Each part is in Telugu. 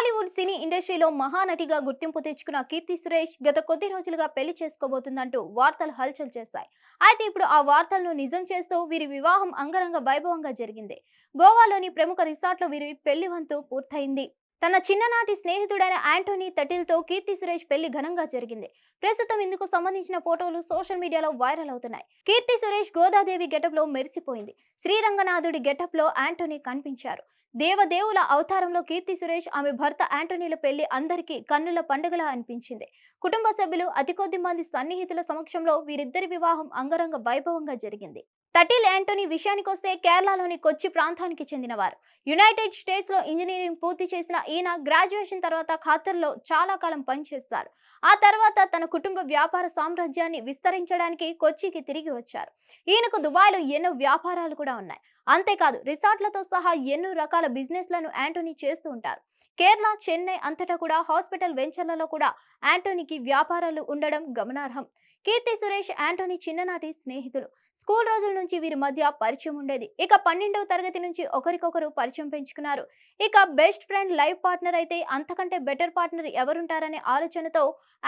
టాలీవుడ్ సినీ ఇండస్ట్రీలో మహానటిగా గుర్తింపు తెచ్చుకున్న కీర్తి సురేష్ గత కొద్ది రోజులుగా పెళ్లి చేసుకోబోతుందంటూ వార్తలు హల్చల్ చేశాయి. అయితే ఇప్పుడు ఆ వార్తలను నిజం చేస్తూ వీరి వివాహం అంగరంగ వైభవంగా జరిగింది. గోవాలోని ప్రముఖ రిసార్ట్లో వీరి పెళ్లి వంతు పూర్తయింది. తన చిన్ననాటి స్నేహితుడైన యాంటోనీ తటిల్తో కీర్తి సురేష్ పెళ్లి ఘనంగా జరిగింది. ప్రస్తుతం ఇందుకు సంబంధించిన ఫోటోలు సోషల్ మీడియాలో వైరల్ అవుతున్నాయి. కీర్తి సురేష్ గోదాదేవి గెటప్ లో మెరిసిపోయింది. శ్రీరంగనాథుడి గెటప్ లో యాంటోనీ కనిపించారు. దేవదేవుల అవతారంలో కీర్తి సురేష్ ఆమె భర్త యాంటోనీల పెళ్లి అందరికీ కన్నుల పండుగలా అనిపించింది. కుటుంబ సభ్యులు అతి కొద్ది మంది సన్నిహితుల సమక్షంలో వీరిద్దరి వివాహం అంగరంగ వైభవంగా జరిగింది. తటిల్ యాంటోనీ విషయానికొస్తే కేరళలోని కొచ్చి ప్రాంతానికి చెందినవారు. యునైటెడ్ స్టేట్స్ లో ఇంజనీరింగ్ పూర్తి చేసిన ఈయన గ్రాడ్యుయేషన్ తర్వాత ఖాతర్లో చాలా కాలం పనిచేశారు. ఆ తర్వాత తన కుటుంబ వ్యాపార సామ్రాజ్యాన్ని విస్తరించడానికి కొచ్చికి తిరిగి వచ్చారు. ఈయనకు దుబాయ్లో ఎన్నో వ్యాపారాలు కూడా ఉన్నాయి. అంతేకాదు రిసార్ట్లతో సహా ఎన్నో రకాల బిజినెస్లను యాంటోనీ చేస్తూ ఉంటారు. కేరళ, చెన్నై అంతటా కూడా హాస్పిటల్ వెంచర్లలో కూడా యాంటోనీకి వ్యాపారాలు ఉండడం గమనార్హం. కీర్తి సురేష్ యాంటోనీ చిన్ననాటి స్నేహితులు. స్కూల్ రోజుల నుంచి వీరి మధ్య పరిచయం ఉండేది. ఇక 12వ తరగతి నుంచి ఒకరికొకరు పరిచయం పెంచుకున్నారు. ఇక బెస్ట్ ఫ్రెండ్, లైఫ్ పార్ట్నర్ అయితే అంతకంటే బెటర్ పార్ట్నర్ ఎవరుంటారనే ఆలోచనతో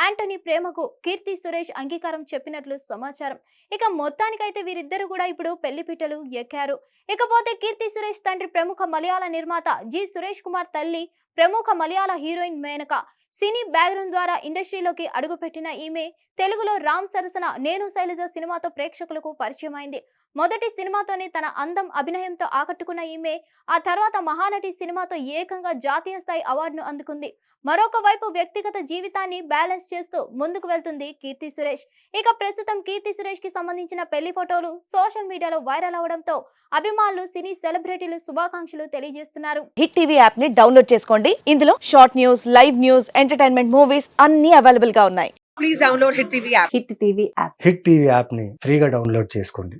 యాంటోనీ ప్రేమకు కీర్తి సురేష్ అంగీకారం చెప్పినట్లు సమాచారం. ఇక మొత్తానికైతే వీరిద్దరు కూడా ఇప్పుడు పెళ్లిపీటలు ఎక్కారు. ఇకపోతే కీర్తి సురేష్ తండ్రి ప్రముఖ మలయాళ నిర్మాత జి సురేష్ కుమార్, తల్లి ప్రముఖ మలయాళ హీరోయిన్ మేనక. సినీ బ్యాక్గ్రౌండ్ ద్వారా ఇండస్ట్రీలోకి అడుగుపెట్టిన ఈమె తెలుగులో రామ్ సరసన నేను శైలజ సినిమాతో ప్రేక్షకులకు పరిచయం అయింది. మొదటి సినిమాతోనే తన అందం, అభినయంతో ఆకట్టుకున్న ఈమె ఆ తర్వాత మహానటి సినిమాతో ఏకంగా జాతీయ స్థాయి అవార్డును అందుకుంది. మరొక వైపు వ్యక్తిగత జీవితాన్ని బ్యాలెన్స్ చేస్తూ ముందుకు వెళ్తుంది కీర్తి సురేష్. ఇక ప్రస్తుతం కీర్తి సురేష్ కి సంబంధించిన పెళ్లి ఫోటోలు సోషల్ మీడియాలో వైరల్ అవడంతో అభిమానులు, సినీ సెలబ్రిటీలు శుభాకాంక్షలు తెలియజేస్తున్నారు. హిట్ టీవీ యాప్ ని డౌన్లోడ్ చేసుకోండి. ఇందులో short news, live news, entertainment movies అన్ని అవైలబుల్ గా ఉన్నాయి. Please download Hit TV app. Hit TV app. Hit TV యాప్ని ఫ్రీగా డౌన్లోడ్ చేసుకోండి.